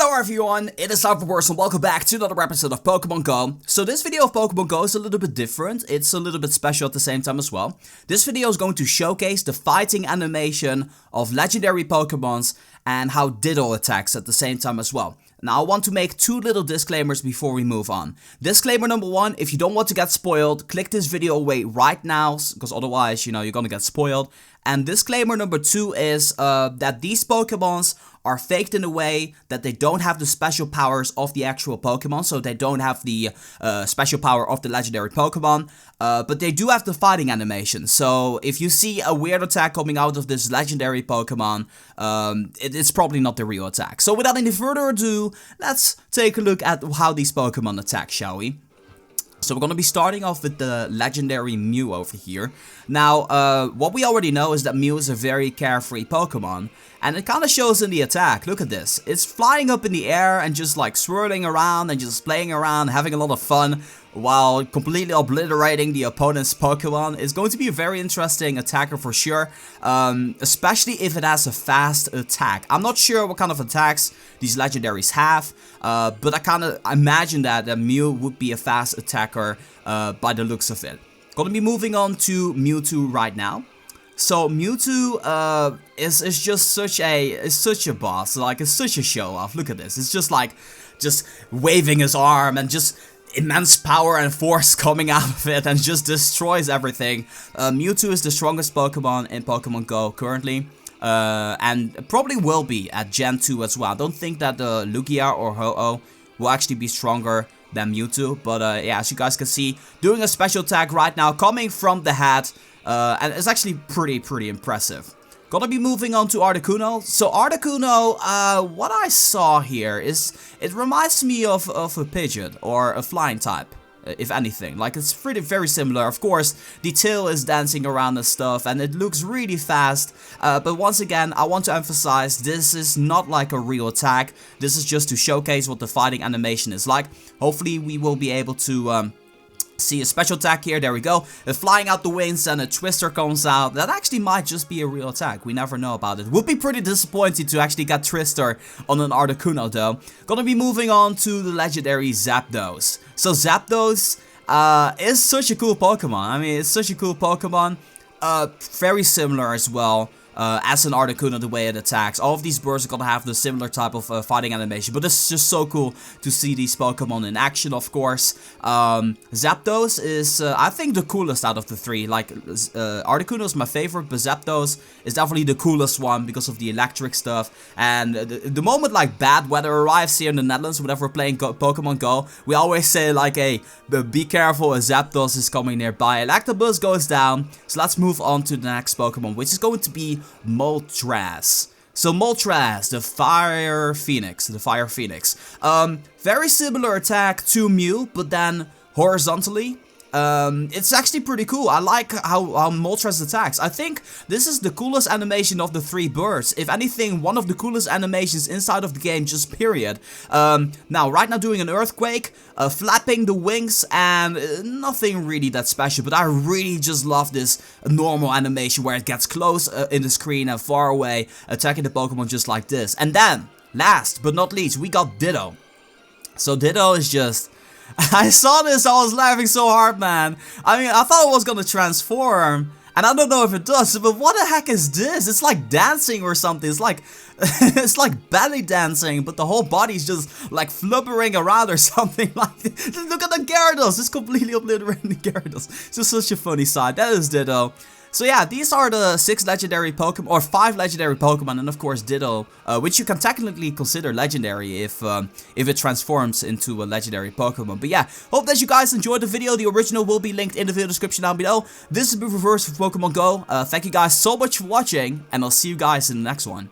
Hello everyone, it is Zapdos and welcome back to another episode of Pokémon Go. So this video of Pokémon Go is a little bit different, it's a little bit special at the same time as well. This video is going to showcase the fighting animation of legendary Pokémons and how Ditto attacks at the same time as well. Now I want to make two little disclaimers before we move on. Disclaimer number one, if you don't want to get spoiled, click this video away right now, because otherwise, you know, you're gonna get spoiled. And disclaimer number two is that these Pokémons are faked in a way that they don't have the special powers of the actual Pokemon, so they don't have the special power of the legendary Pokemon, but they do have the fighting animation. So if you see a weird attack coming out of this legendary Pokemon, it's probably not the real attack. So without any further ado, let's take a look at how these Pokemon attack, shall we? So we're going to be starting off with the legendary Mew over here. Now, what we already know is that Mew is a very carefree Pokemon. And it kind of shows in the attack. Look at this. It's flying up in the air and just like swirling around and just playing around, having a lot of fun while completely obliterating the opponent's Pokemon. It's going to be a very interesting attacker for sure, especially if it has a fast attack. I'm not sure what kind of attacks these legendaries have, but I kind of imagine that Mew would be a fast attacker by the looks of it. Gonna be moving on to Mewtwo right now. So Mewtwo is just such a boss, like it's such a show off. Look at this, it's just like waving his arm and just immense power and force coming out of it and just destroys everything. Mewtwo is the strongest Pokemon in Pokemon Go currently. And probably will be at Gen 2 as well. I don't think that Lugia or Ho-Oh will actually be stronger than Mewtwo. But yeah, as you guys can see, doing a special attack right now coming from the hat. And it's actually pretty impressive. Gonna be moving on to Articuno. So Articuno, what I saw here is, it reminds me of a Pidgeot or a flying type, if anything. Like, it's very similar. Of course, the tail is dancing around and stuff, and it looks really fast. But once again, I want to emphasize, this is not like a real attack. This is just to showcase what the fighting animation is like. Hopefully, we will be able to see a special attack here. There we go. Flying out the wings and a twister comes out. That actually might just be a real attack. We never know about it. Would be pretty disappointing to actually get twister on an Articuno though. Gonna be moving on to the legendary Zapdos. So Zapdos is such a cool Pokemon. I mean, it's such a cool Pokemon. Very similar as well. As an Articuno, the way it attacks. All of these birds are gonna have the similar type of fighting animation, but it's just so cool to see these Pokemon in action, of course. Zapdos is, I think, the coolest out of the three. Like, Articuno is my favorite, but Zapdos is definitely the coolest one because of the electric stuff. And the moment, like, bad weather arrives here in the Netherlands, whenever we're playing Pokemon Go, we always say, like, hey, be careful, a Zapdos is coming nearby. Electabuzz goes down, so let's move on to the next Pokemon, which is going to be Moltres. So Moltres, the Fire Phoenix. Very similar attack to Mew, but then horizontally. It's actually pretty cool. I like how Moltres attacks. I think this is the coolest animation of the three birds. If anything, one of the coolest animations inside of the game, just period. Now, right now doing an earthquake, flapping the wings, and nothing really that special. But I really just love this normal animation where it gets close in the screen and far away, attacking the Pokemon just like this. And then, last but not least, we got Ditto. So Ditto is just... I saw this, I was laughing so hard, man. I mean, I thought it was gonna transform, and I don't know if it does, but what the heck is this? It's like dancing or something. It's like it's like belly dancing, but the whole body's just like flubbering around or something like this. Look at the Gyarados, it's completely obliterating the Gyarados. It's just such a funny sight. That is Ditto. So yeah, these are the 6 legendary Pokemon, or 5 legendary Pokemon, and of course Ditto, which you can technically consider legendary if it transforms into a legendary Pokemon. But yeah, hope that you guys enjoyed the video. The original will be linked in the video description down below. This is the reverse for Pokemon Go. Thank you guys so much for watching, and I'll see you guys in the next one.